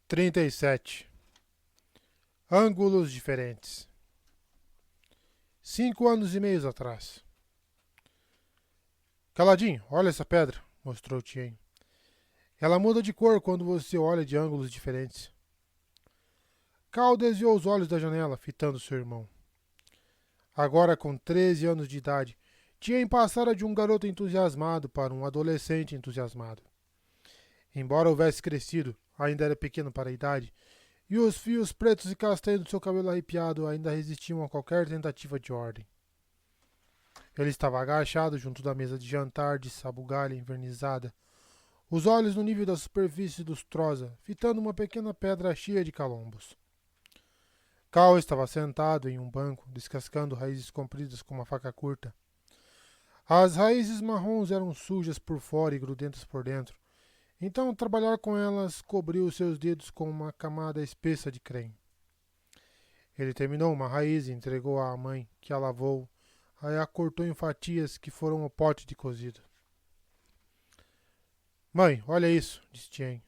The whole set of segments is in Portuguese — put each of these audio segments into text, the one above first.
37. Ângulos diferentes. 5 anos e meio atrás. Caladinho, olha essa pedra, mostrou Tien. Ela muda de cor quando você olha de ângulos diferentes. Cal desviou os olhos da janela, fitando seu irmão. Agora, com 13 anos de idade, Tien passara de um garoto entusiasmado para um adolescente entusiasmado. Embora houvesse crescido, ainda era pequeno para a idade, e os fios pretos e castanhos do seu cabelo arrepiado ainda resistiam a qualquer tentativa de ordem. Ele estava agachado junto da mesa de jantar de sabugalha envernizada, os olhos no nível da superfície lustrosa, fitando uma pequena pedra cheia de calombos. Cal estava sentado em um banco, descascando raízes compridas com uma faca curta. As raízes marrons eram sujas por fora e grudentas por dentro, então trabalhar com elas cobriu seus dedos com uma camada espessa de creme. Ele terminou uma raiz e entregou-a à mãe, que a lavou, aí a cortou em fatias que foram ao pote de cozido. Mãe, olha isso, disse Tien.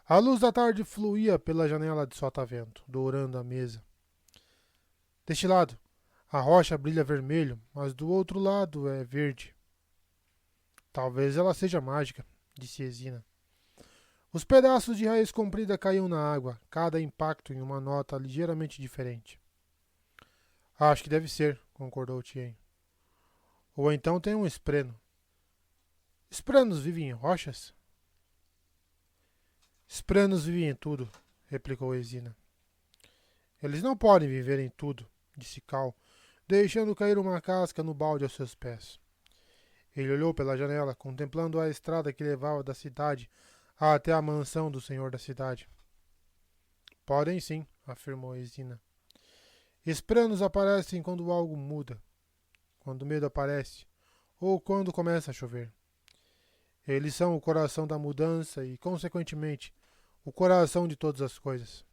A luz da tarde fluía pela janela de sotavento, dourando a mesa. Deste lado, a rocha brilha vermelho, mas do outro lado é verde. Talvez ela seja mágica, disse Ezina. Os pedaços de raiz comprida caíam na água, cada impacto em uma nota ligeiramente diferente. Acho que deve ser, concordou Tien. Ou então tem um espreno. Esprenos vivem em rochas? Esprenos vivem em tudo, replicou Ezina. Eles não podem viver em tudo, disse Cal, deixando cair uma casca no balde aos seus pés. Ele olhou pela janela, contemplando a estrada que levava da cidade até a mansão do senhor da cidade. Podem sim, afirmou Ezina. Espranos aparecem quando algo muda, quando o medo aparece, ou quando começa a chover. Eles são o coração da mudança e, consequentemente, o coração de todas as coisas.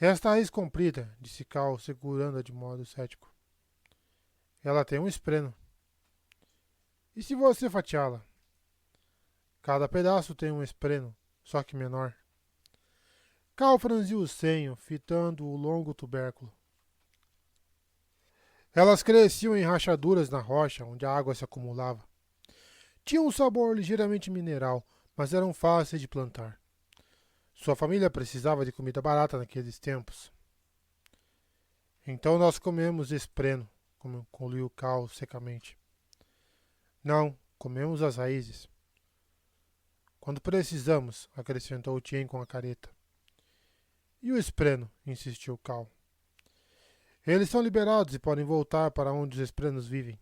Esta raiz comprida, disse Cal, segurando-a de modo cético. Ela tem um espreno. E se você fatiá-la? Cada pedaço tem um espreno, só que menor. Cal franziu o senho, fitando o longo tubérculo. Elas cresciam em rachaduras na rocha, onde a água se acumulava. Tinham um sabor ligeiramente mineral, mas eram fáceis de plantar. Sua família precisava de comida barata naqueles tempos. Então nós comemos espreno, concluiu Cal secamente. Não, comemos as raízes. Quando precisamos, acrescentou Tien com a careta. E o espreno? Insistiu Cal. Eles são liberados e podem voltar para onde os esprenos vivem.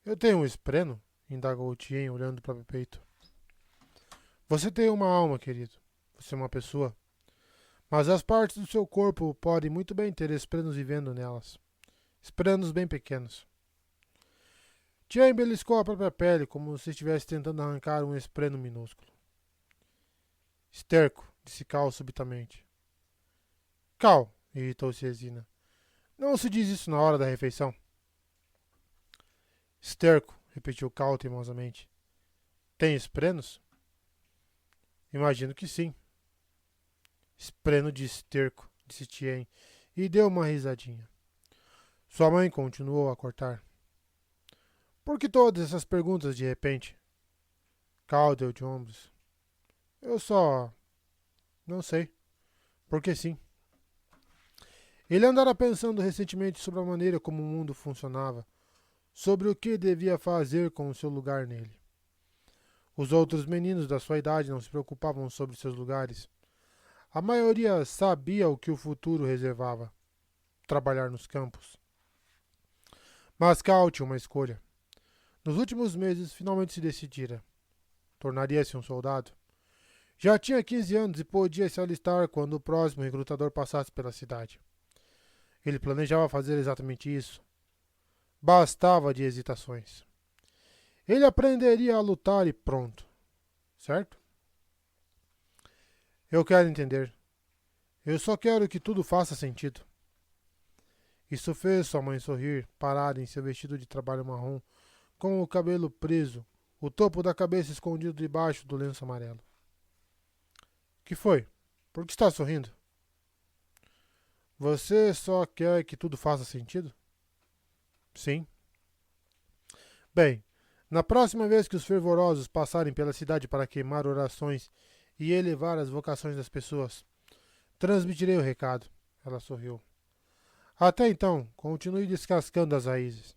Eu tenho um espreno? Indagou Tien, olhando para o peito. Você tem uma alma, querido. Você é uma pessoa. Mas as partes do seu corpo podem muito bem ter esprenos vivendo nelas. Esprenos bem pequenos. Tien beliscou a própria pele, como se estivesse tentando arrancar um espreno minúsculo. Esterco, disse Cal subitamente. Cal, irritou-se Ezina. Não se diz isso na hora da refeição. Esterco, repetiu Cal teimosamente. Tem esprenos? Imagino que sim. Espreno de esterco, disse Tien, e deu uma risadinha. Sua mãe continuou a cortar. Por que todas essas perguntas de repente? Cal deu de ombros. Eu só... não sei. Porque sim. Ele andara pensando recentemente sobre a maneira como o mundo funcionava, sobre o que devia fazer com o seu lugar nele. Os outros meninos da sua idade não se preocupavam sobre seus lugares. A maioria sabia o que o futuro reservava: trabalhar nos campos. Mas Cal tinha uma escolha. Nos últimos meses, finalmente se decidira. Tornaria-se um soldado. Já tinha 15 anos e podia se alistar quando o próximo recrutador passasse pela cidade. Ele planejava fazer exatamente isso. Bastava de hesitações. Ele aprenderia a lutar e pronto. Certo? Eu quero entender. Eu só quero que tudo faça sentido. Isso fez sua mãe sorrir, parada em seu vestido de trabalho marrom, com o cabelo preso, o topo da cabeça escondido debaixo do lenço amarelo. Que foi? Por que está sorrindo? Você só quer que tudo faça sentido? Sim. Bem, na próxima vez que os fervorosos passarem pela cidade para queimar orações e elevar as vocações das pessoas, transmitirei o recado. Ela sorriu. Até então, continue descascando as raízes.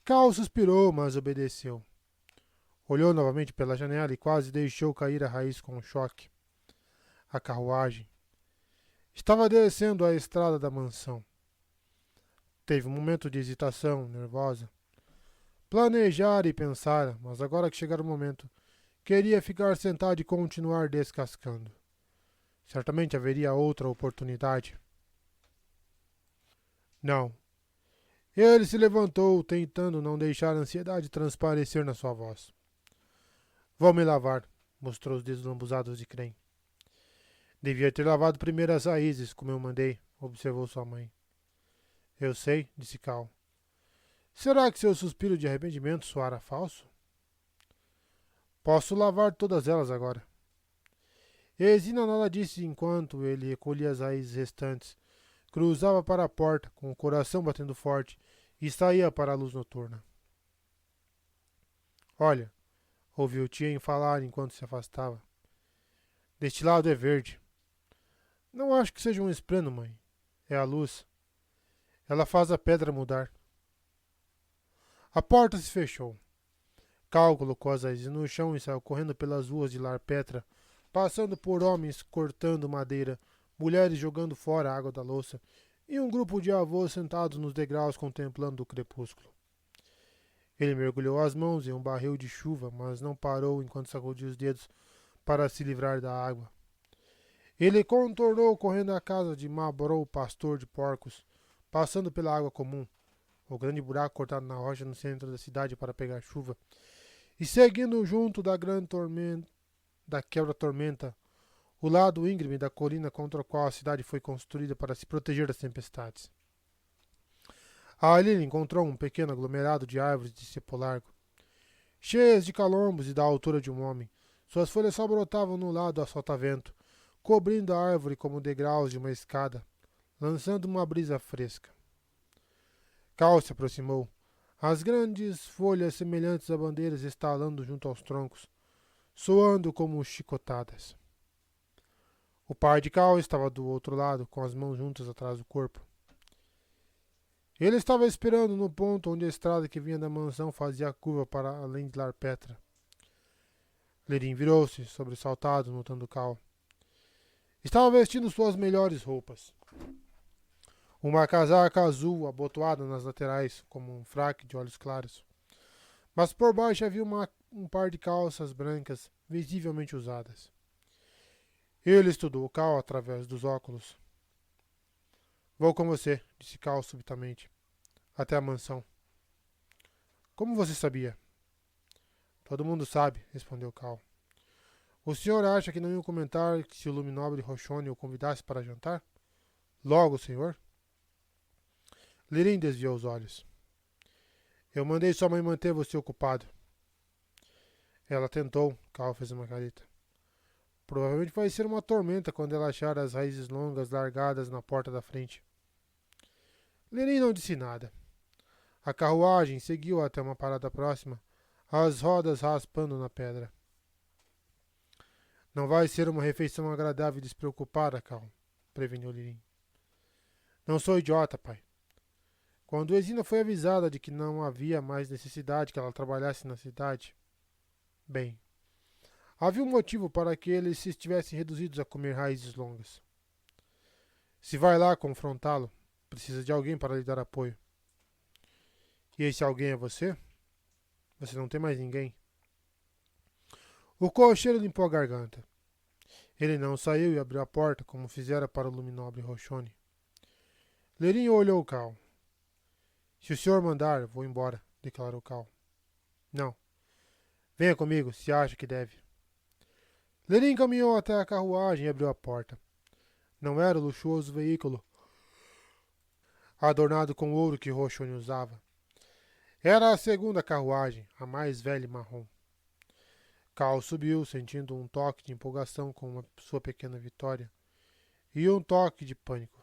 Cal suspirou, mas obedeceu. Olhou novamente pela janela e quase deixou cair a raiz com um choque. A carruagem estava descendo a estrada da mansão. Teve um momento de hesitação, nervosa. Planejara e pensara, mas agora que chegara o momento, queria ficar sentada e continuar descascando. Certamente haveria outra oportunidade. Não. Ele se levantou, tentando não deixar a ansiedade transparecer na sua voz. Vou me lavar, mostrou os dedos lambuzados de Crem. Devia ter lavado primeiro as raízes, como eu mandei, observou sua mãe. Eu sei, disse Cal. Será que seu suspiro de arrependimento soara falso? Posso lavar todas elas agora. Exina nada disse enquanto ele recolhia as raízes restantes, cruzava para a porta, com o coração batendo forte, e saía para a luz noturna. Olha, ouviu Tien falar enquanto se afastava. Deste lado é verde. Não acho que seja um espleno, mãe. É a luz. Ela faz a pedra mudar. A porta se fechou. Cal colocou as raízes no chão e saiu correndo pelas ruas de Larpetra, passando por homens cortando madeira, mulheres jogando fora a água da louça e um grupo de avós sentados nos degraus contemplando o crepúsculo. Ele mergulhou as mãos em um barril de chuva, mas não parou enquanto sacudia os dedos para se livrar da água. Ele contornou correndo a casa de Mabrou, pastor de porcos, passando pela água comum, o grande buraco cortado na rocha no centro da cidade para pegar chuva, e seguindo junto da grande tormenta, da quebra-tormenta, o lado íngreme da colina contra o qual a cidade foi construída para se proteger das tempestades. Ali ele encontrou um pequeno aglomerado de árvores de cepo largo, cheias de calombos e da altura de um homem. Suas folhas só brotavam no lado a solta-vento, cobrindo a árvore como degraus de uma escada, lançando uma brisa fresca. Cal se aproximou, as grandes folhas semelhantes a bandeiras estalando junto aos troncos, soando como chicotadas. O pai de Cal estava do outro lado, com as mãos juntas atrás do corpo. Ele estava esperando no ponto onde a estrada que vinha da mansão fazia a curva para além de Larpetra. Lerin virou-se, sobressaltado, notando Cal. Estava vestindo suas melhores roupas. Uma casaca azul abotoada nas laterais, como um fraque de olhos claros. Mas por baixo havia um par de calças brancas, visivelmente usadas. Ele estudou Cal através dos óculos. Vou com você, disse Cal subitamente. Até a mansão. Como você sabia? Todo mundo sabe, respondeu Cal. O senhor acha que não ia comentar se o luminobre Rochone o convidasse para jantar? Logo, senhor? Lirim desviou os olhos. Eu mandei sua mãe manter você ocupado. Ela tentou, Cal fez uma careta. Provavelmente vai ser uma tormenta quando ela achar as raízes longas largadas na porta da frente. Lirim não disse nada. A carruagem seguiu até uma parada próxima, as rodas raspando na pedra. Não vai ser uma refeição agradável e despreocupada, Cal, preveniu Lirim. Não sou idiota, pai. Quando Exina foi avisada de que não havia mais necessidade que ela trabalhasse na cidade, bem, havia um motivo para que eles se estivessem reduzidos a comer raízes longas. Se vai lá confrontá-lo, precisa de alguém para lhe dar apoio. E esse alguém é você? Você não tem mais ninguém. O cocheiro limpou a garganta. Ele não saiu e abriu a porta, como fizera para o luminobre Rochone. Lerinho olhou Cal. Se o senhor mandar, vou embora, declarou Cal. Não. Venha comigo, se acha que deve. Lerin caminhou até a carruagem e abriu a porta. Não era o luxuoso veículo adornado com ouro que Rochone usava. Era a segunda carruagem, a mais velha e marrom. Cal subiu, sentindo um toque de empolgação com sua pequena vitória e um toque de pânico.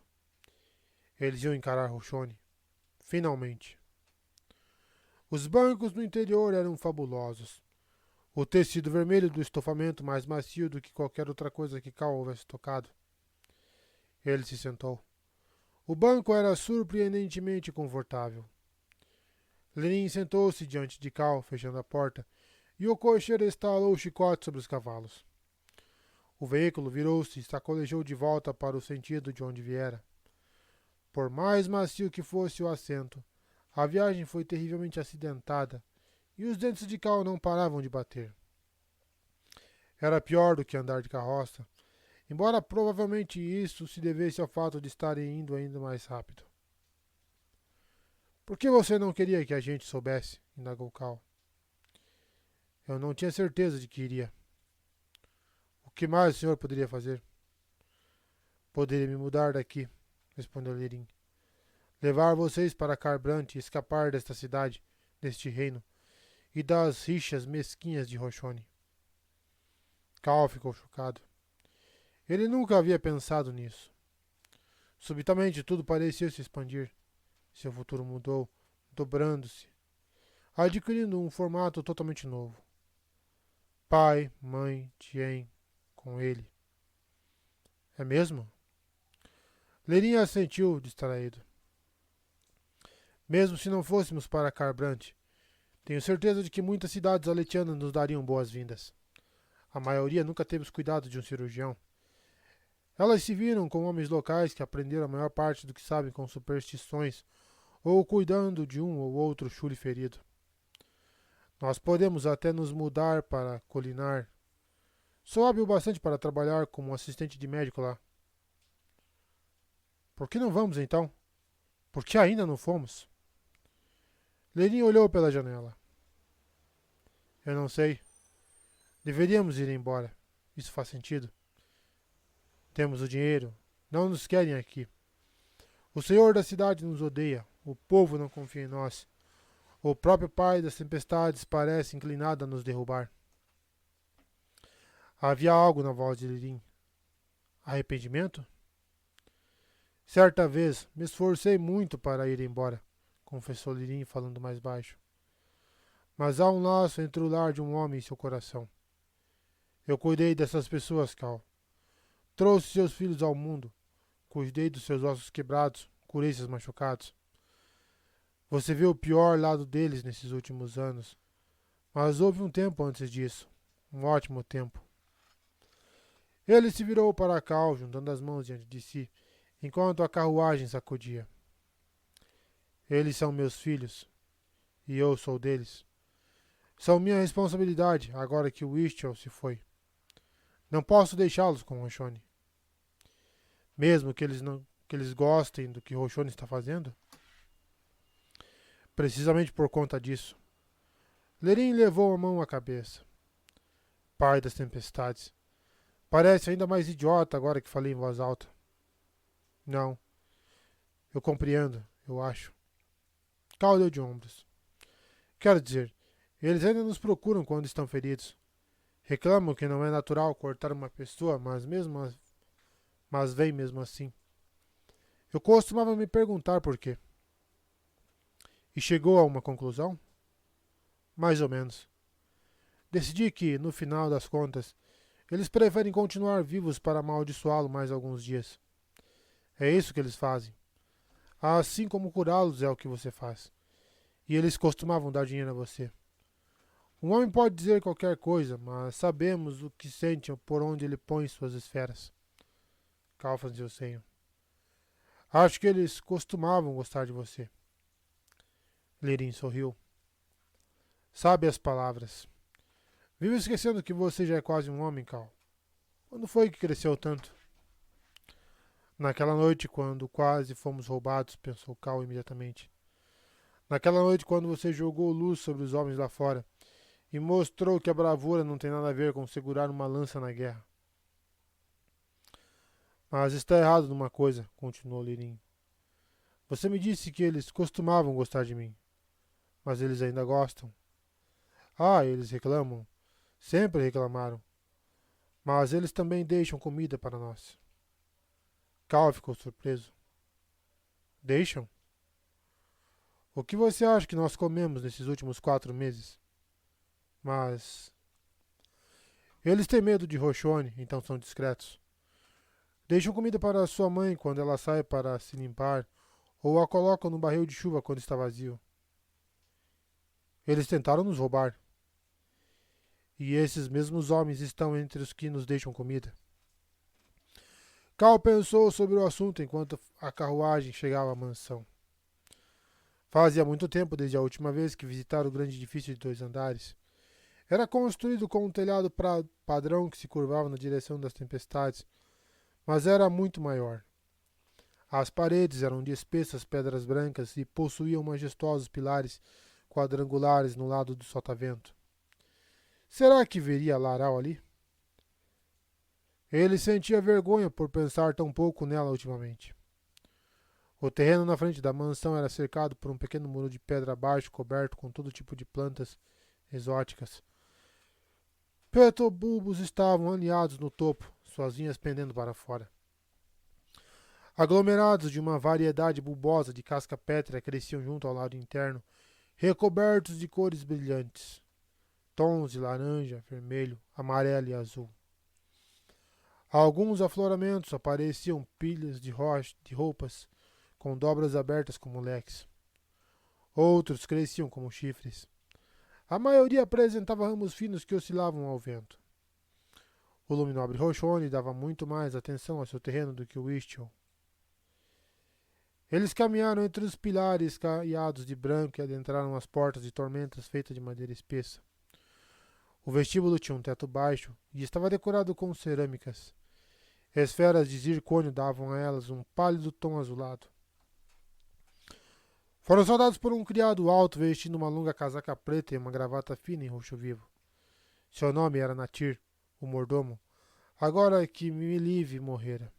Eles iam encarar Roshoni. Finalmente. Os bancos no interior eram fabulosos. O tecido vermelho do estofamento mais macio do que qualquer outra coisa que Cal houvesse tocado. Ele se sentou. O banco era surpreendentemente confortável. Lenin sentou-se diante de Cal, fechando a porta, e o cocheiro estalou o chicote sobre os cavalos. O veículo virou-se e sacolejou de volta para o sentido de onde viera. Por mais macio que fosse o assento, a viagem foi terrivelmente acidentada e os dentes de Cal não paravam de bater. Era pior do que andar de carroça, embora provavelmente isso se devesse ao fato de estarem indo ainda mais rápido. Por que você não queria que a gente soubesse? Indagou Cal. Eu não tinha certeza de que iria. O que mais o senhor poderia fazer? Poderia me mudar daqui, respondeu Lirin. Levar vocês para Kharbrandt e escapar desta cidade, deste reino, e das rixas mesquinhas de Roshoni. Cal ficou chocado. Ele nunca havia pensado nisso. Subitamente tudo parecia se expandir. Seu futuro mudou, dobrando-se, adquirindo um formato totalmente novo. Pai, mãe, Tien, com ele. É mesmo? Lerin assentiu, distraído. Mesmo se não fôssemos para Kharbrandt, tenho certeza de que muitas cidades aletianas nos dariam boas-vindas. A maioria nunca teve os cuidados de um cirurgião. Elas se viram com homens locais que aprenderam a maior parte do que sabem com superstições ou cuidando de um ou outro chule ferido. Nós podemos até nos mudar para Colinar. Sou hábil bastante para trabalhar como assistente de médico lá. Por que não vamos então? Por que ainda não fomos? Lenin olhou pela janela. Eu não sei. Deveríamos ir embora. Isso faz sentido. Temos o dinheiro. Não nos querem aqui. O senhor da cidade nos odeia. O povo não confia em nós. O próprio pai das tempestades parece inclinado a nos derrubar. Havia algo na voz de Lirin. Arrependimento? Certa vez me esforcei muito para ir embora, confessou Lirin falando mais baixo. Mas há um laço entre o lar de um homem e seu coração. Eu cuidei dessas pessoas, Cal. Trouxe seus filhos ao mundo. Cuidei dos seus ossos quebrados. Curei seus machucados. Você viu o pior lado deles nesses últimos anos. Mas houve um tempo antes disso. Um ótimo tempo. Ele se virou para Cal, juntando as mãos diante de si, enquanto a carruagem sacudia. Eles são meus filhos. E eu sou deles. São minha responsabilidade, agora que o Istiel se foi. Não posso deixá-los com Roshoni. Mesmo que eles gostem do que Roshoni está fazendo? Precisamente por conta disso. Lerin levou a mão à cabeça. Pai das tempestades. Parece ainda mais idiota agora que falei em voz alta. Não. Eu compreendo, eu acho. Cal deu de ombros. Quero dizer, eles ainda nos procuram quando estão feridos. Reclamam que não é natural cortar uma pessoa, mas vem mesmo assim. Eu costumava me perguntar por quê. E chegou a uma conclusão? Mais ou menos. Decidi que, no final das contas, eles preferem continuar vivos para amaldiçoá-lo mais alguns dias. É isso que eles fazem. Assim como curá-los é o que você faz. E eles costumavam dar dinheiro a você. Um homem pode dizer qualquer coisa, mas sabemos o que sente por onde ele põe suas esferas. Cal franziu o senho. Acho que eles costumavam gostar de você. Lirin sorriu. Sabe as palavras. Vivo esquecendo que você já é quase um homem, Cal. Quando foi que cresceu tanto? Naquela noite, quando quase fomos roubados, pensou Cal imediatamente. Naquela noite, quando você jogou luz sobre os homens lá fora e mostrou que a bravura não tem nada a ver com segurar uma lança na guerra. Mas está errado numa coisa, continuou Lirin. Você me disse que eles costumavam gostar de mim. Mas eles ainda gostam. Ah, eles reclamam. Sempre reclamaram, mas eles também deixam comida para nós. Cal ficou surpreso. Deixam? O que você acha que nós comemos nesses últimos 4 meses? Mas eles têm medo de Roshone, então são discretos. Deixam comida para sua mãe quando ela sai para se limpar, ou a colocam no barril de chuva quando está vazio. Eles tentaram nos roubar. E esses mesmos homens estão entre os que nos deixam comida. Cal pensou sobre o assunto enquanto a carruagem chegava à mansão. Fazia muito tempo desde a última vez que visitaram o grande edifício de 2 andares. Era construído com um telhado padrão que se curvava na direção das tempestades, mas era muito maior. As paredes eram de espessas pedras brancas e possuíam majestosos pilares quadrangulares no lado do sotavento. Será que veria Laral ali? Ele sentia vergonha por pensar tão pouco nela ultimamente. O terreno na frente da mansão era cercado por um pequeno muro de pedra abaixo, coberto com todo tipo de plantas exóticas. Petobulbos estavam alinhados no topo, suas linhas pendendo para fora. Aglomerados de uma variedade bulbosa de casca pétrea cresciam junto ao lado interno, recobertos de cores brilhantes, tons de laranja, vermelho, amarelo e azul. Alguns afloramentos apareciam pilhas de roupas com dobras abertas como leques. Outros cresciam como chifres. A maioria apresentava ramos finos que oscilavam ao vento. O luminobre Roshone dava muito mais atenção ao seu terreno do que o Istiol. Eles caminharam entre os pilares caiados de branco e adentraram as portas de tormentas feitas de madeira espessa. O vestíbulo tinha um teto baixo e estava decorado com cerâmicas. Esferas de zircônio davam a elas um pálido tom azulado. Foram saudados por um criado alto vestindo uma longa casaca preta e uma gravata fina em roxo vivo. Seu nome era Natir, o mordomo, agora que Milive morrera.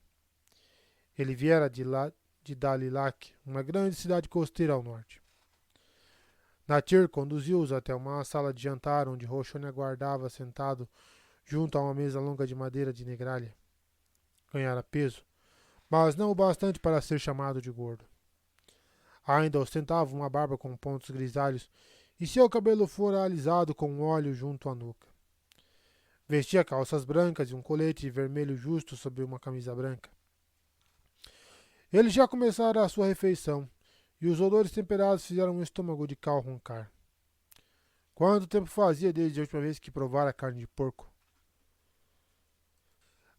Ele viera de Dalilac, uma grande cidade costeira ao norte. Natir conduziu-os até uma sala de jantar onde Roshone aguardava sentado junto a uma mesa longa de madeira de negralha. Ganhara peso, mas não o bastante para ser chamado de gordo. Ainda ostentava uma barba com pontos grisalhos e seu cabelo fora alisado com óleo junto à nuca. Vestia calças brancas e um colete vermelho justo sobre uma camisa branca. Ele já começara a sua refeição, e os odores temperados fizeram o estômago de Cal roncar. Quanto tempo fazia desde a última vez que provara carne de porco?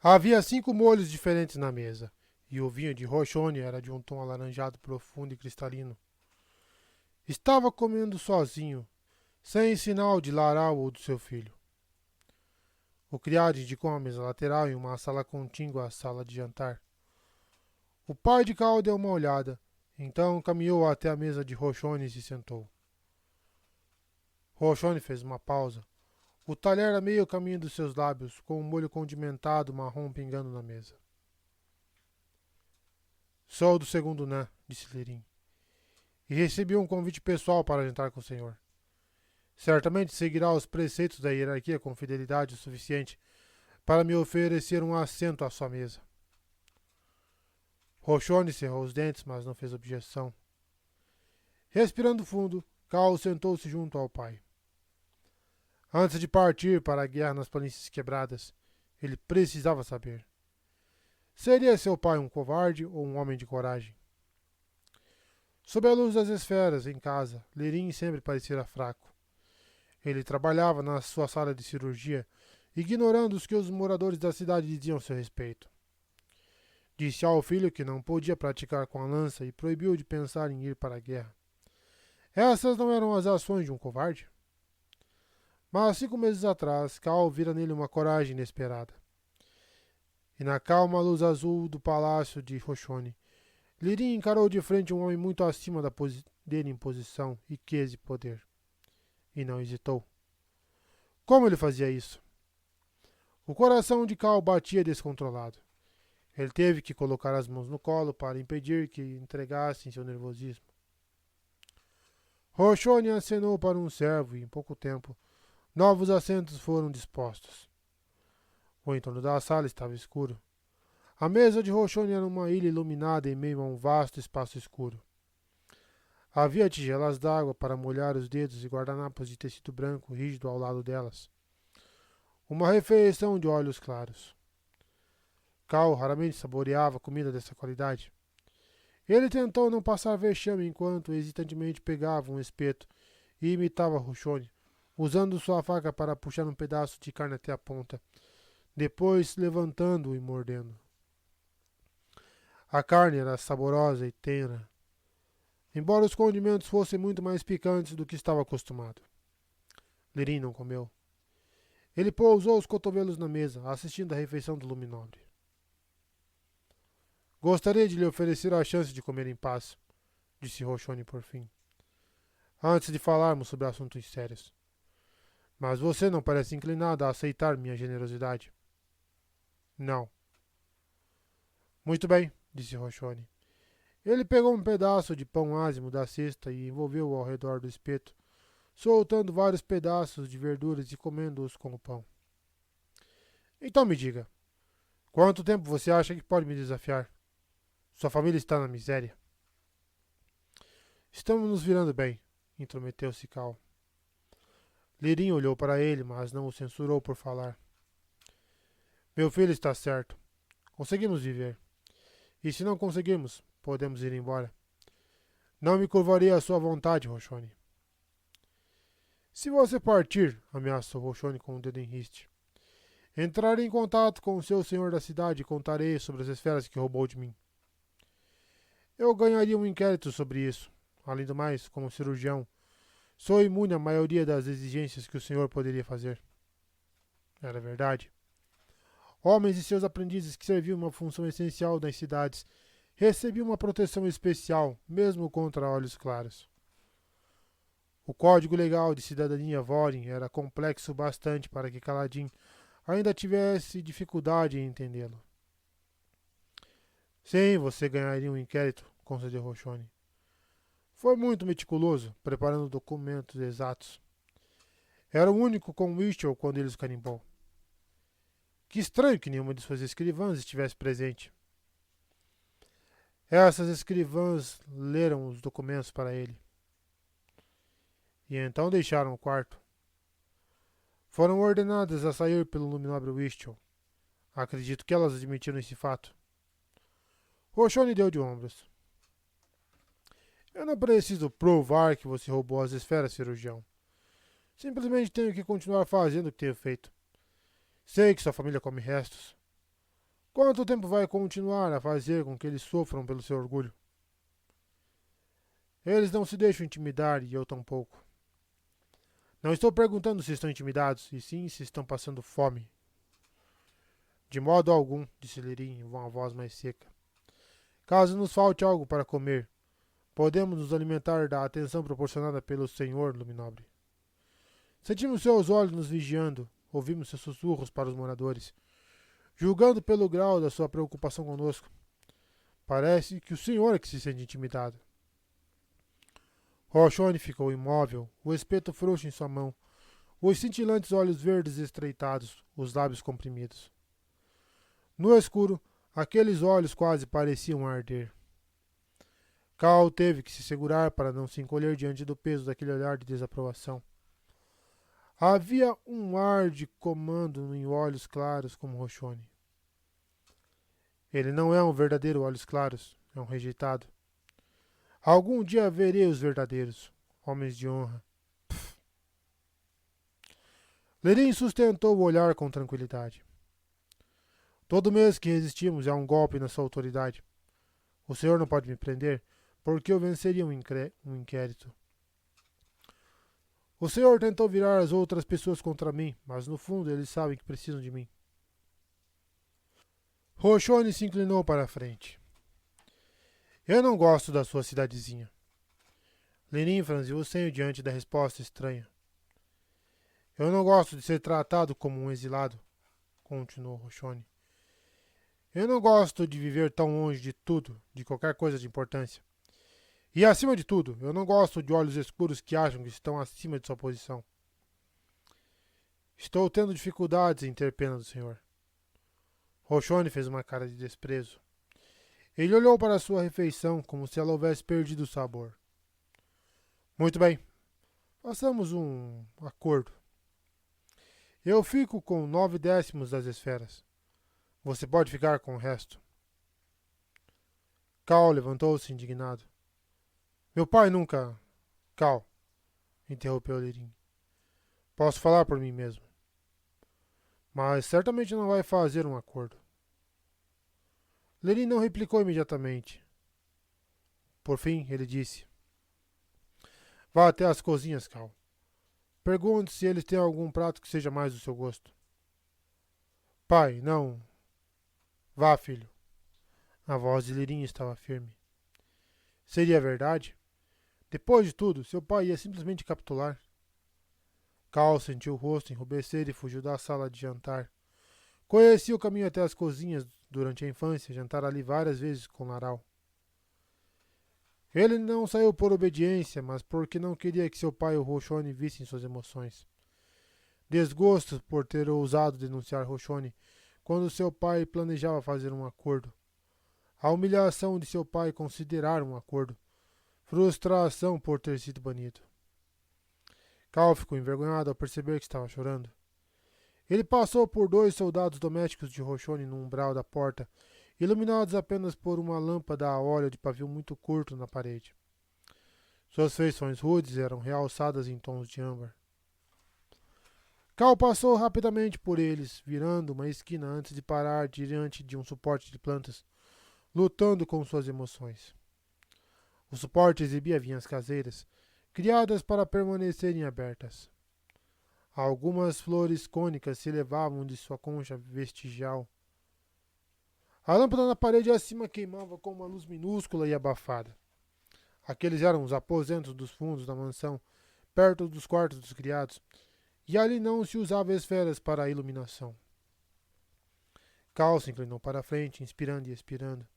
Havia 5 molhos diferentes na mesa, e o vinho de Roshone era de um tom alaranjado profundo e cristalino. Estava comendo sozinho, sem sinal de Laral ou do seu filho. O criado indicou uma mesa lateral em uma sala contígua à sala de jantar. O pai de Cal deu uma olhada, então caminhou até a mesa de Roshone e se sentou. Roshone fez uma pausa. O talher a meio caminho dos seus lábios, com um molho condimentado marrom pingando na mesa. Sou do segundo Nã, disse Lirim, e recebi um convite pessoal para jantar com o senhor. Certamente seguirá os preceitos da hierarquia com fidelidade o suficiente para me oferecer um assento à sua mesa. Roshone cerrou os dentes, mas não fez objeção. Respirando fundo, Cal sentou-se junto ao pai. Antes de partir para a guerra nas planícies quebradas, ele precisava saber: seria seu pai um covarde ou um homem de coragem? Sob a luz das esferas, em casa, Lirim sempre parecia fraco. Ele trabalhava na sua sala de cirurgia, ignorando os que os moradores da cidade diziam a seu respeito. Disse ao filho que não podia praticar com a lança e proibiu de pensar em ir para a guerra. Essas não eram as ações de um covarde? Mas 5 meses atrás, Cal vira nele uma coragem inesperada. E na calma luz azul do palácio de Roshone, Lirim encarou de frente um homem muito acima dele em posição, riqueza e poder. E não hesitou. Como ele fazia isso? O coração de Cal batia descontrolado. Ele teve que colocar as mãos no colo para impedir que entregassem seu nervosismo. Roshone acenou para um servo e, em pouco tempo, Novos assentos foram dispostos. O entorno da sala estava escuro. A mesa de Roshoni era uma ilha iluminada em meio a um vasto espaço escuro. Havia tigelas d'água para molhar os dedos e guardanapos de tecido branco rígido ao lado delas. Uma refeição de olhos claros. Cal raramente saboreava comida dessa qualidade. Ele tentou não passar vexame enquanto hesitantemente pegava um espeto e imitava Roshoni, usando sua faca para puxar um pedaço de carne até a ponta, depois levantando-o e mordendo. A carne era saborosa e tenra, embora os condimentos fossem muito mais picantes do que estava acostumado. Lirin não comeu. Ele pousou os cotovelos na mesa, assistindo à refeição do Luminobre. Gostaria de lhe oferecer a chance de comer em paz, disse Roshoni por fim, antes de falarmos sobre assuntos sérios. Mas você não parece inclinado a aceitar minha generosidade. Não. Muito bem, disse Roshoni. Ele pegou um pedaço de pão ázimo da cesta e envolveu-o ao redor do espeto, soltando vários pedaços de verduras e comendo-os com o pão. Então me diga, quanto tempo você acha que pode me desafiar? Sua família está na miséria. Estamos nos virando bem, intrometeu-se Cal. Lirin olhou para ele, mas não o censurou por falar. Meu filho está certo. Conseguimos viver. E se não conseguirmos, podemos ir embora. Não me curvaria à sua vontade, Roshoni. Se você partir, ameaçou Roshoni com o dedo em riste, entrarei em contato com o seu senhor da cidade e contarei sobre as esferas que roubou de mim. Eu ganharia um inquérito sobre isso. Além do mais, como cirurgião, sou imune à maioria das exigências que o senhor poderia fazer. Era verdade. Homens e seus aprendizes que serviam uma função essencial nas cidades recebiam uma proteção especial, mesmo contra olhos claros. O código legal de cidadania Vorin era complexo bastante para que Kaladin ainda tivesse dificuldade em entendê-lo. Sim, você ganharia um inquérito, concedeu Roshoni. Foi muito meticuloso, preparando documentos exatos. Era o único com Wichtel quando ele os carimbou. Que estranho que nenhuma de suas escrivãs estivesse presente. Essas escrivãs leram os documentos para ele. E então deixaram o quarto. Foram ordenadas a sair pelo Luminobre Wichtel. Acredito que elas admitiram esse fato. Roshoni deu de ombros. Eu não preciso provar que você roubou as esferas, cirurgião. Simplesmente tenho que continuar fazendo o que tenho feito. Sei que sua família come restos. Quanto tempo vai continuar a fazer com que eles sofram pelo seu orgulho? Eles não se deixam intimidar e eu tampouco. Não estou perguntando se estão intimidados, e sim se estão passando fome. De modo algum, disse Lirin em uma voz mais seca. Caso nos falte algo para comer, podemos nos alimentar da atenção proporcionada pelo Senhor Luminobre. Sentimos seus olhos nos vigiando, ouvimos seus sussurros para os moradores, julgando pelo grau da sua preocupação conosco. Parece que o Senhor é que se sente intimidado. Roshoni ficou imóvel, o espeto frouxo em sua mão, os cintilantes olhos verdes estreitados, os lábios comprimidos. No escuro, aqueles olhos quase pareciam arder. Cal teve que se segurar para não se encolher diante do peso daquele olhar de desaprovação. Havia um ar de comando em olhos claros como Roshoni. Ele não é um verdadeiro olhos claros, é um rejeitado. Algum dia verei os verdadeiros, homens de honra. Lirin sustentou o olhar com tranquilidade. Todo mês que resistimos é um golpe na sua autoridade. O senhor não pode me prender, porque eu venceria um inquérito. O senhor tentou virar as outras pessoas contra mim, mas no fundo eles sabem que precisam de mim. Roshoni se inclinou para a frente. Eu não gosto da sua cidadezinha. Lirin franziu o senho diante da resposta estranha. Eu não gosto de ser tratado como um exilado, continuou Roshoni. Eu não gosto de viver tão longe de tudo, de qualquer coisa de importância. E, acima de tudo, eu não gosto de olhos escuros que acham que estão acima de sua posição. Estou tendo dificuldades em ter pena do senhor. Roxone fez uma cara de desprezo. Ele olhou para sua refeição como se ela houvesse perdido o sabor. Muito bem, façamos um acordo. Eu fico com 9/10 das esferas. Você pode ficar com o resto. Cal levantou-se indignado. Meu pai nunca... Cal, interrompeu Lirim. Posso falar por mim mesmo. Mas certamente não vai fazer um acordo. Lirim não replicou imediatamente. Por fim, ele disse. Vá até as cozinhas, Cal. Pergunte se eles têm algum prato que seja mais do seu gosto. Pai, não. Vá, filho. A voz de Lirim estava firme. Seria verdade? Depois de tudo, seu pai ia simplesmente capitular. Cal sentiu o rosto enrubescer e fugiu da sala de jantar. Conhecia o caminho até as cozinhas durante a infância, jantara ali várias vezes com Laral. Ele não saiu por obediência, mas porque não queria que seu pai e o Roxone vissem suas emoções. Desgosto por ter ousado denunciar Roxone quando seu pai planejava fazer um acordo. A humilhação de seu pai considerar um acordo. Frustração por ter sido banido. Cal ficou envergonhado ao perceber que estava chorando. Ele passou por 2 soldados domésticos de Roxone no umbral da porta, iluminados apenas por uma lâmpada a óleo de pavio muito curto na parede. Suas feições rudes eram realçadas em tons de âmbar. Cal passou rapidamente por eles, virando uma esquina antes de parar diante de um suporte de plantas, lutando com suas emoções. O suporte exibia vinhas caseiras, criadas para permanecerem abertas. Algumas flores cônicas se elevavam de sua concha vestigial. A lâmpada na parede acima queimava com uma luz minúscula e abafada. Aqueles eram os aposentos dos fundos da mansão, perto dos quartos dos criados, e ali não se usava esferas para a iluminação. Cal se inclinou para a frente, inspirando e expirando.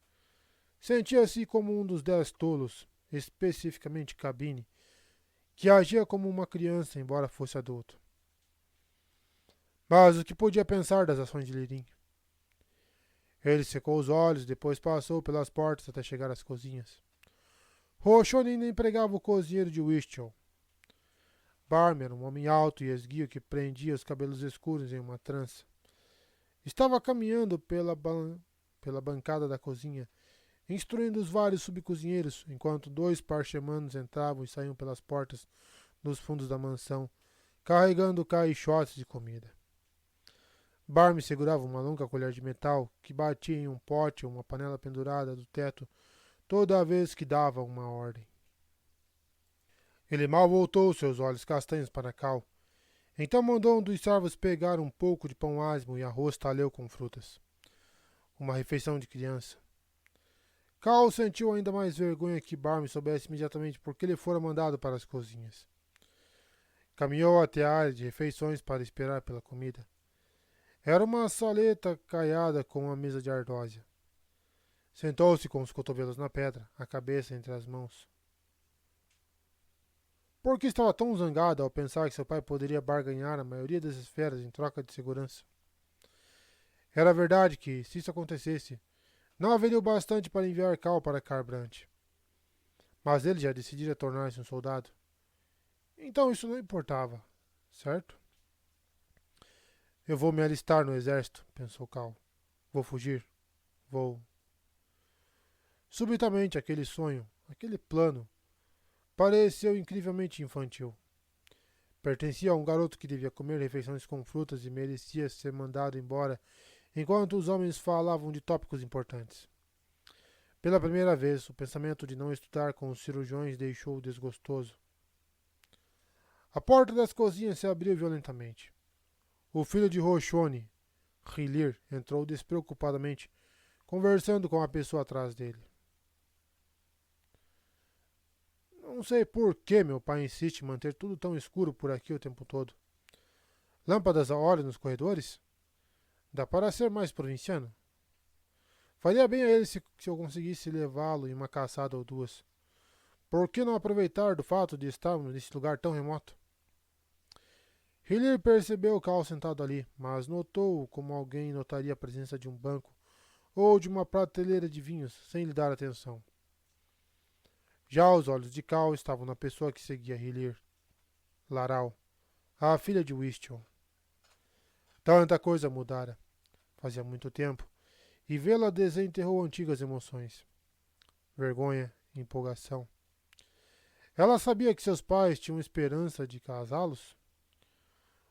Sentia-se como um dos 10 tolos, especificamente Cabine, que agia como uma criança, embora fosse adulto. Mas o que podia pensar das ações de Lirim? Ele secou os olhos, depois passou pelas portas até chegar às cozinhas. Roxone ainda empregava o cozinheiro de Whistle. Barm era um homem alto e esguio que prendia os cabelos escuros em uma trança. Estava caminhando pela bancada da cozinha, instruindo os vários subcozinheiros, enquanto 2 parchemanos entravam e saíam pelas portas dos fundos da mansão, carregando caixotes de comida. Barm segurava uma longa colher de metal que batia em um pote ou uma panela pendurada do teto toda vez que dava uma ordem. Ele mal voltou seus olhos castanhos para Cal. Então mandou um dos servos pegar um pouco de pão asmo e arroz talheu com frutas. Uma refeição de criança. Cal sentiu ainda mais vergonha que Barm soubesse imediatamente por que ele fora mandado para as cozinhas. Caminhou até a área de refeições para esperar pela comida. Era uma saleta caiada com uma mesa de ardósia. Sentou-se com os cotovelos na pedra, a cabeça entre as mãos. Por que estava tão zangado ao pensar que seu pai poderia barganhar a maioria das esferas em troca de segurança? Era verdade que, se isso acontecesse, não haveria o bastante para enviar Cal para Carbrant. Mas ele já decidira tornar-se um soldado. Então isso não importava, certo? Eu vou me alistar no exército, pensou Cal. Vou fugir. Vou. Subitamente aquele sonho, aquele plano, pareceu incrivelmente infantil. Pertencia a um garoto que devia comer refeições com frutas e merecia ser mandado embora enquanto os homens falavam de tópicos importantes. Pela primeira vez, o pensamento de não estudar com os cirurgiões deixou-o desgostoso. A porta das cozinhas se abriu violentamente. O filho de Roxone, Hilir, entrou despreocupadamente, conversando com a pessoa atrás dele. Não sei por que meu pai insiste em manter tudo tão escuro por aqui o tempo todo. Lâmpadas a óleo nos corredores? Dá para ser mais provinciano. Faria bem a ele se eu conseguisse levá-lo em uma caçada ou 2. Por que não aproveitar do fato de estarmos nesse lugar tão remoto? Hillier percebeu Cal sentado ali, mas notou como alguém notaria a presença de um banco ou de uma prateleira de vinhos sem lhe dar atenção. Já os olhos de Cal estavam na pessoa que seguia Hillier, Laral, a filha de Whistle. Tanta coisa mudara, fazia muito tempo, e vê-la desenterrou antigas emoções. Vergonha, empolgação. Ela sabia que seus pais tinham esperança de casá-los.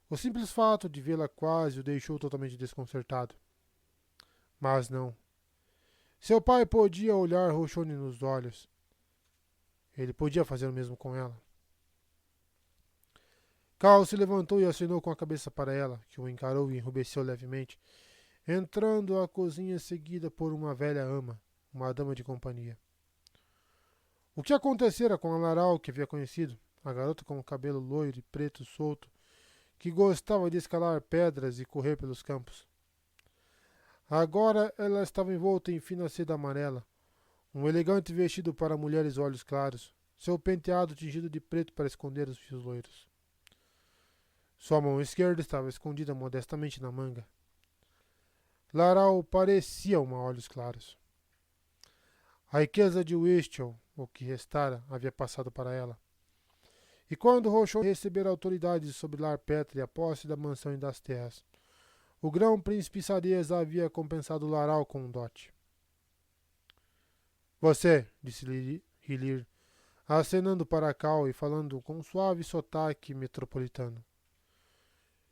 O simples fato de vê-la quase o deixou totalmente desconcertado. Mas não. Seu pai podia olhar Roxone nos olhos. Ele podia fazer o mesmo com ela. Cal se levantou e acenou com a cabeça para ela, que o encarou e enrubesceu levemente, entrando à cozinha seguida por uma velha ama, uma dama de companhia. O que acontecera com a Laral que havia conhecido, a garota com o cabelo loiro e preto solto, que gostava de escalar pedras e correr pelos campos? Agora ela estava envolta em fina seda amarela, um elegante vestido para mulheres olhos claros, seu penteado tingido de preto para esconder os fios loiros. Sua mão esquerda estava escondida modestamente na manga. Laral parecia uma olhos claros. A riqueza de Whistle, o que restara, havia passado para ela. E quando Rochon receber autoridade sobre Larpetre e a posse da mansão e das terras, o grão-príncipe Sarias havia compensado Laral com um dote. Você, disse Hillier, acenando para Cal e falando com um suave sotaque metropolitano.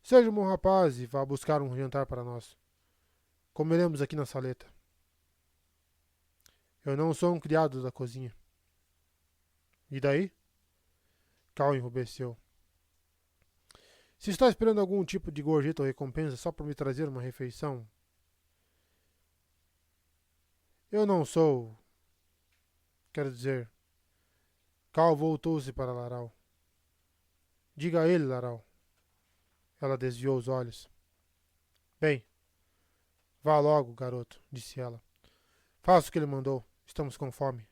Seja um bom rapaz e vá buscar um jantar para nós. Comeremos aqui na saleta. Eu não sou um criado da cozinha. E daí? Cal enrubesceu. Se está esperando algum tipo de gorjeta ou recompensa só por me trazer uma refeição... Eu não sou... Quero dizer... Cal voltou-se para Laral. Diga a ele, Laral. Ela desviou os olhos. Bem, vá logo, garoto, disse ela. Faça o que ele mandou. Estamos com fome.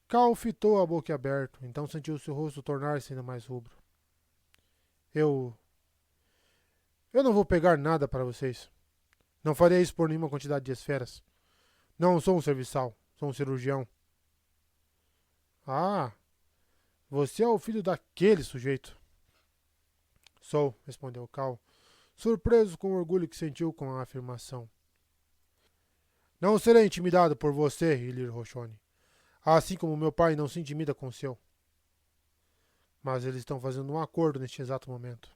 Cal fitou a boca aberta, então sentiu seu rosto tornar-se ainda mais rubro. Eu não vou pegar nada para vocês. Não farei isso por nenhuma quantidade de esferas. Não sou um serviçal, sou um cirurgião. Ah, você é o filho daquele sujeito. Sou, respondeu Cal, surpreso com o orgulho que sentiu com a afirmação. Não serei intimidado por você, Hillier Rochone. Assim como meu pai não se intimida com o seu. Mas eles estão fazendo um acordo neste exato momento.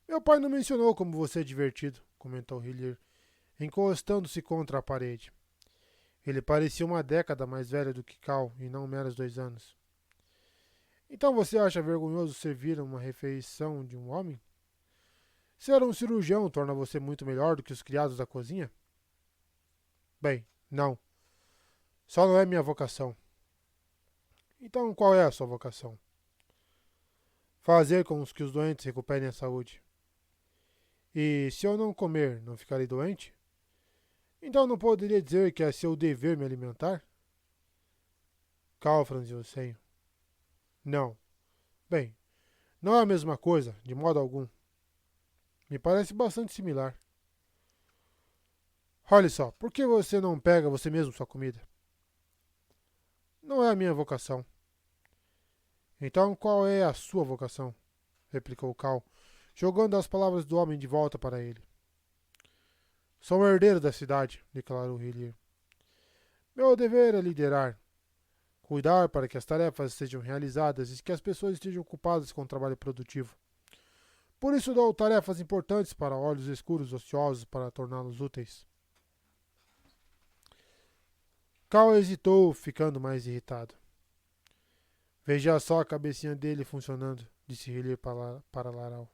Meu pai não mencionou como você é divertido, comentou Hillier, encostando-se contra a parede. Ele parecia uma década mais velho do que Cal, e não meros 2 anos. Então você acha vergonhoso servir uma refeição de um homem? Ser um cirurgião torna você muito melhor do que os criados da cozinha? Bem, não. Só não é minha vocação. Então qual é a sua vocação? Fazer com que os doentes recuperem a saúde. E se eu não comer, não ficarei doente? Então não poderia dizer que é seu dever me alimentar? Cal franziu o senho. Não. Bem, não é a mesma coisa, de modo algum. Me parece bastante similar. Olhe só, por que você não pega você mesmo sua comida? Não é a minha vocação. Então qual é a sua vocação? Replicou Cal, jogando as palavras do homem de volta para ele. Sou um herdeiro da cidade, declarou Hillier. Meu dever é liderar, cuidar para que as tarefas sejam realizadas e que as pessoas estejam ocupadas com o trabalho produtivo. Por isso dou tarefas importantes para olhos escuros ociosos para torná-los úteis. Cal hesitou, ficando mais irritado. Veja só a cabecinha dele funcionando, disse Hillier para Laral.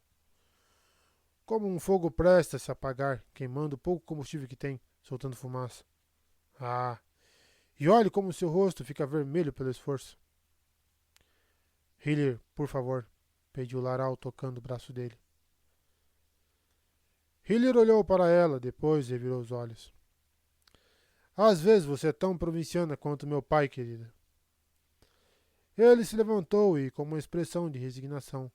Como um fogo presta a se apagar, queimando o pouco combustível que tem, soltando fumaça. Ah, e olhe como seu rosto fica vermelho pelo esforço. Hillier, por favor, pediu Laral tocando o braço dele. Hillier olhou para ela, depois revirou os olhos. Às vezes você é tão provinciana quanto meu pai, querida. Ele se levantou e, com uma expressão de resignação,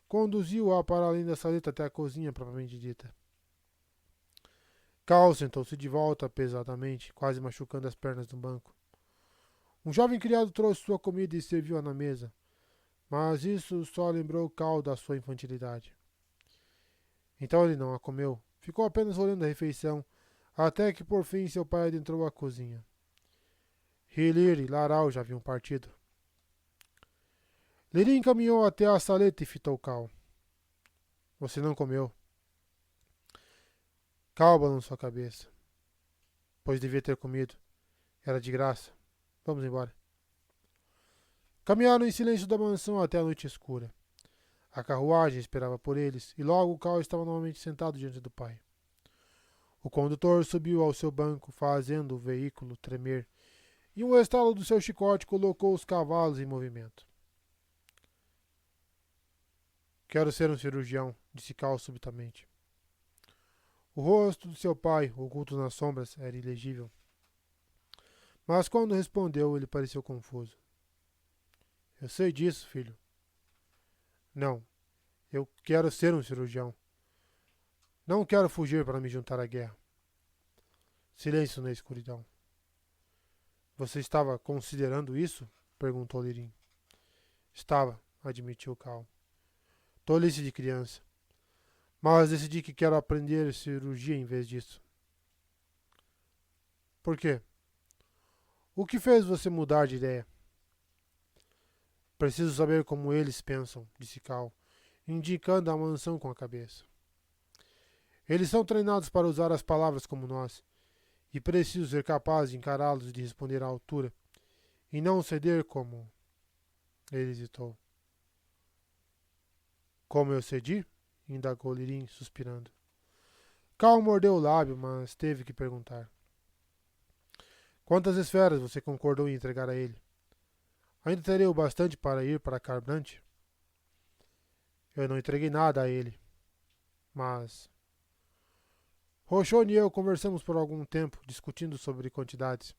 conduziu-a para além da saleta até a cozinha propriamente dita. Cal sentou-se de volta pesadamente, quase machucando as pernas no banco. Um jovem criado trouxe sua comida e serviu-a na mesa, mas isso só lembrou Cal da sua infantilidade. Então ele não a comeu, ficou apenas olhando a refeição, até que por fim seu pai adentrou a cozinha. Hilir e Laral já haviam partido. Lirim caminhou até a saleta e fitou Cal. Você não comeu. Cal balançou a cabeça. Pois devia ter comido. Era de graça. Vamos embora. Caminharam em silêncio da mansão até a noite escura. A carruagem esperava por eles, e logo Cal estava novamente sentado diante do pai. O condutor subiu ao seu banco, fazendo o veículo tremer, e um estalo do seu chicote colocou os cavalos em movimento. Quero ser um cirurgião, disse Cal subitamente. O rosto do seu pai, oculto nas sombras, era ilegível. Mas quando respondeu, ele pareceu confuso. Eu sei disso, filho. Não, eu quero ser um cirurgião. Não quero fugir para me juntar à guerra. Silêncio na escuridão. Você estava considerando isso? Perguntou Lirim. Estava, admitiu Cal. Tolice de criança. Mas decidi que quero aprender cirurgia em vez disso. Por quê? O que fez você mudar de ideia? Preciso saber como eles pensam, disse Cal, indicando a mansão com a cabeça. Eles são treinados para usar as palavras como nós, e preciso ser capaz de encará-los e de responder à altura, e não ceder como... Ele hesitou. Como eu cedi? Indagou Lirim, suspirando. Cal mordeu o lábio, mas teve que perguntar. Quantas esferas você concordou em entregar a ele? Ainda terei o bastante para ir para Carbrante? Eu não entreguei nada a ele. Mas... Rochon e eu conversamos por algum tempo, discutindo sobre quantidades.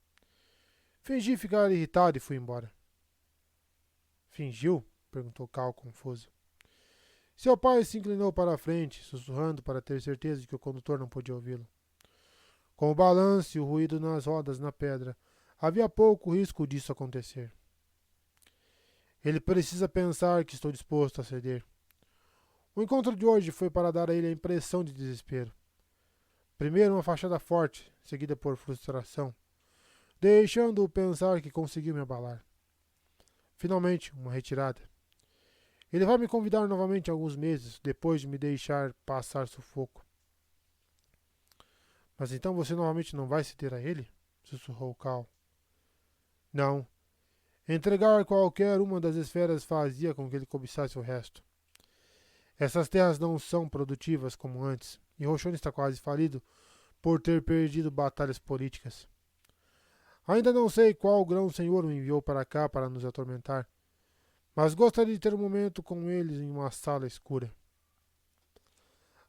Fingi ficar irritado e fui embora. Fingiu? Perguntou Cal, confuso. Seu pai se inclinou para a frente, sussurrando para ter certeza de que o condutor não podia ouvi-lo. Com o balanço e o ruído nas rodas na pedra, havia pouco risco disso acontecer. Ele precisa pensar que estou disposto a ceder. O encontro de hoje foi para dar a ele a impressão de desespero. Primeiro uma fachada forte, seguida por frustração, deixando-o pensar que conseguiu me abalar. Finalmente, uma retirada. Ele vai me convidar novamente alguns meses, depois de me deixar passar sufoco. Mas então você novamente não vai ceder a ele? Sussurrou Cal. Não. Entregar qualquer uma das esferas fazia com que ele cobiçasse o resto. Essas terras não são produtivas como antes, e Rochon está quase falido por ter perdido batalhas políticas. Ainda não sei qual grão-senhor o enviou para cá para nos atormentar, mas gostaria de ter um momento com eles em uma sala escura.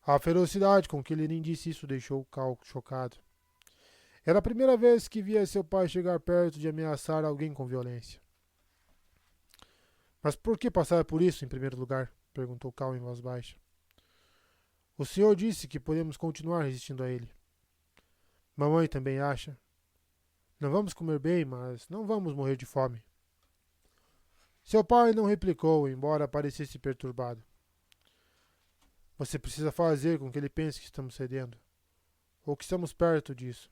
A ferocidade com que Lirim disse isso deixou Cal chocado. Era a primeira vez que via seu pai chegar perto de ameaçar alguém com violência. Mas por que passar por isso em primeiro lugar? Perguntou Cal em voz baixa. O senhor disse que podemos continuar resistindo a ele. Mamãe também acha. Não vamos comer bem, mas não vamos morrer de fome. Seu pai não replicou, embora parecesse perturbado. Você precisa fazer com que ele pense que estamos cedendo, ou que estamos perto disso,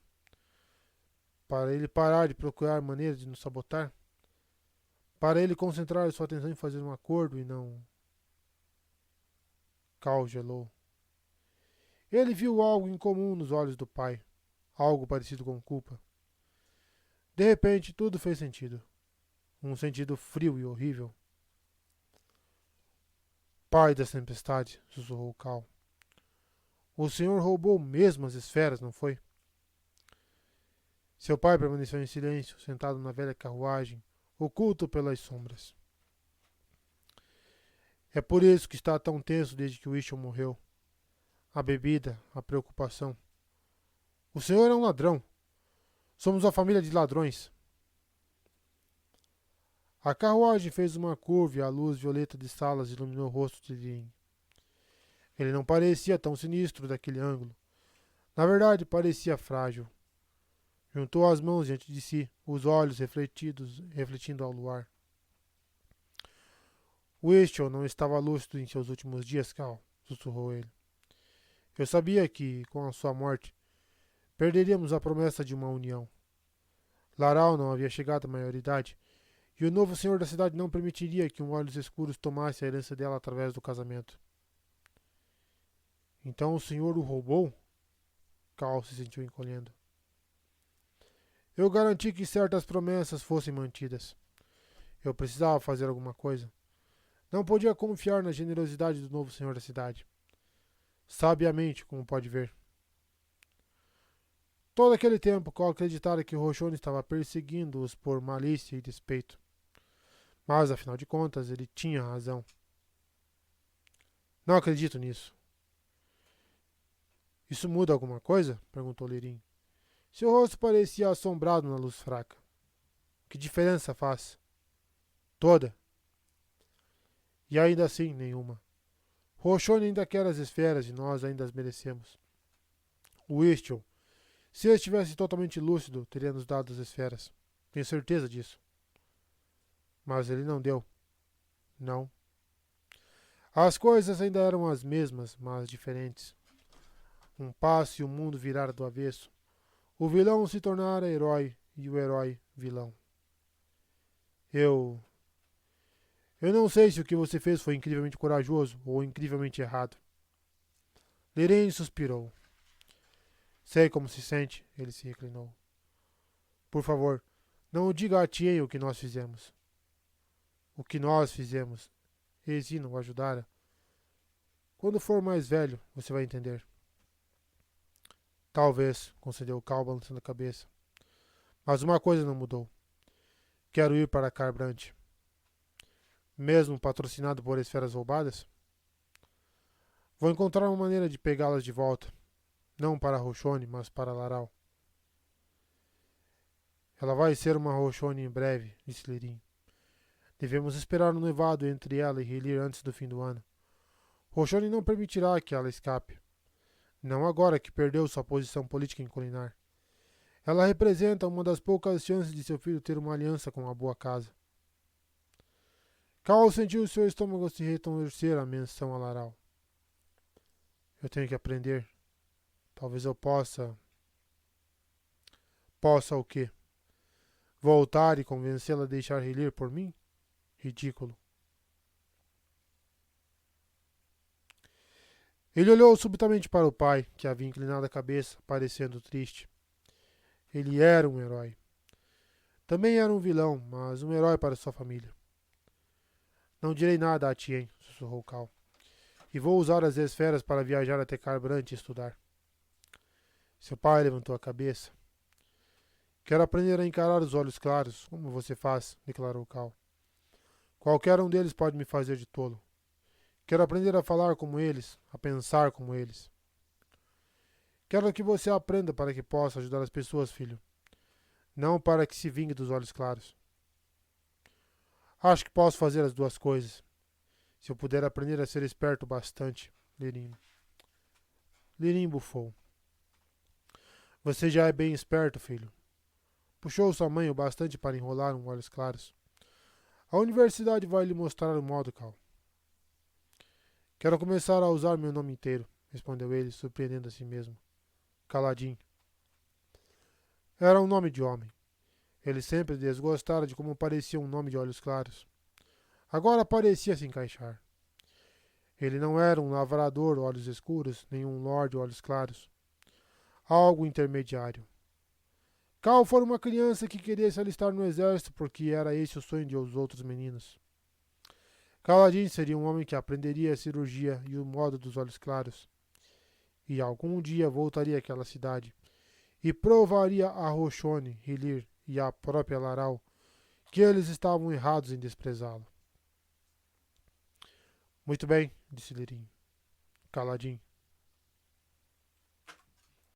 para ele parar de procurar maneiras de nos sabotar, para ele concentrar sua atenção em fazer um acordo e não... Cal gelou. Ele viu algo incomum nos olhos do pai, algo parecido com culpa. De repente, tudo fez sentido. Um sentido frio e horrível. Pai das tempestades, sussurrou Cal. O senhor roubou mesmo as esferas, não foi? Seu pai permaneceu em silêncio, sentado na velha carruagem, oculto pelas sombras. É por isso que está tão tenso desde que o Ishon morreu. A bebida, a preocupação. O senhor é um ladrão. Somos uma família de ladrões. A carruagem fez uma curva e a luz violeta de Salas iluminou o rosto de Lirim. Ele não parecia tão sinistro daquele ângulo. Na verdade, parecia frágil. Juntou as mãos diante de si, os olhos refletindo ao luar. Whistle não estava lúcido em seus últimos dias, Cal, sussurrou ele. Eu sabia que, com a sua morte, perderíamos a promessa de uma união. Laral não havia chegado à maioridade, e o novo senhor da cidade não permitiria que um Olhos Escuros tomasse a herança dela através do casamento. Então o senhor o roubou? Cal se sentiu encolhendo. Eu garanti que certas promessas fossem mantidas. Eu precisava fazer alguma coisa. Não podia confiar na generosidade do novo senhor da cidade. Sabiamente, como pode ver. Todo aquele tempo, Cal acreditara que Roshone estava perseguindo-os por malícia e despeito. Mas, afinal de contas, ele tinha razão. Não acredito nisso. Isso muda alguma coisa? Perguntou Lirim. Seu rosto parecia assombrado na luz fraca. Que diferença faz? Toda. E ainda assim, nenhuma. Roshone ainda quer as esferas e nós ainda as merecemos. Whistle, se ele estivesse totalmente lúcido, teria nos dado as esferas. Tenho certeza disso. Mas ele não deu. Não. As coisas ainda eram as mesmas, mas diferentes. Um passo e o mundo virara do avesso. O vilão se tornara herói e o herói vilão. Eu não sei se o que você fez foi incrivelmente corajoso ou incrivelmente errado. Liren suspirou. Sei como se sente, ele se reclinou. Por favor, não diga a Tien o que nós fizemos. O que nós fizemos. Exina o ajudara. Quando for mais velho, você vai entender. Talvez, concedeu Cal balançando a cabeça. Mas uma coisa não mudou. Quero ir para Carbrante. Mesmo patrocinado por esferas roubadas? Vou encontrar uma maneira de pegá-las de volta. Não para Roshone, mas para Laral. Ela vai ser uma Roshone em breve, disse Lirim. Devemos esperar um noivado entre ela e Hylir antes do fim do ano. Roshone não permitirá que ela escape. Não agora que perdeu sua posição política em Colinar. Ela representa uma das poucas chances de seu filho ter uma aliança com a boa casa. Cal sentiu seu estômago se retorcer à menção a Laral. Eu tenho que aprender. Talvez eu possa... Possa o quê? Voltar e convencê-la a deixar Hylir por mim? Ridículo. Ele olhou subitamente para o pai, que havia inclinado a cabeça, parecendo triste. Ele era um herói. Também era um vilão, mas um herói para sua família. Não direi nada a Tien, sussurrou Cal. E vou usar as esferas para viajar até Carbrante e estudar. Seu pai levantou a cabeça. Quero aprender a encarar os olhos claros, como você faz, declarou Cal. Qualquer um deles pode me fazer de tolo. Quero aprender a falar como eles, a pensar como eles. Quero que você aprenda para que possa ajudar as pessoas, filho. Não para que se vingue dos olhos claros. Acho que posso fazer as duas coisas. Se eu puder aprender a ser esperto bastante, Lirim. Lirim bufou. Você já é bem esperto, filho. Puxou sua mãe o bastante para enrolar um olhos claros. A universidade vai lhe mostrar o modo, Cal. Quero começar a usar meu nome inteiro, respondeu ele, surpreendendo a si mesmo. Caladinho. Era um nome de homem. Ele sempre desgostara de como parecia um nome de olhos claros. Agora parecia se encaixar. Ele não era um lavrador olhos escuros, nem um lorde olhos claros. Algo intermediário. Cal fora uma criança que queria se alistar no exército porque era esse o sonho de os outros meninos. Caladin seria um homem que aprenderia a cirurgia e o modo dos olhos claros. E algum dia voltaria àquela cidade e provaria a Roshone, Hylir e a própria Laral que eles estavam errados em desprezá-lo. Muito bem, disse Lirim. Caladin.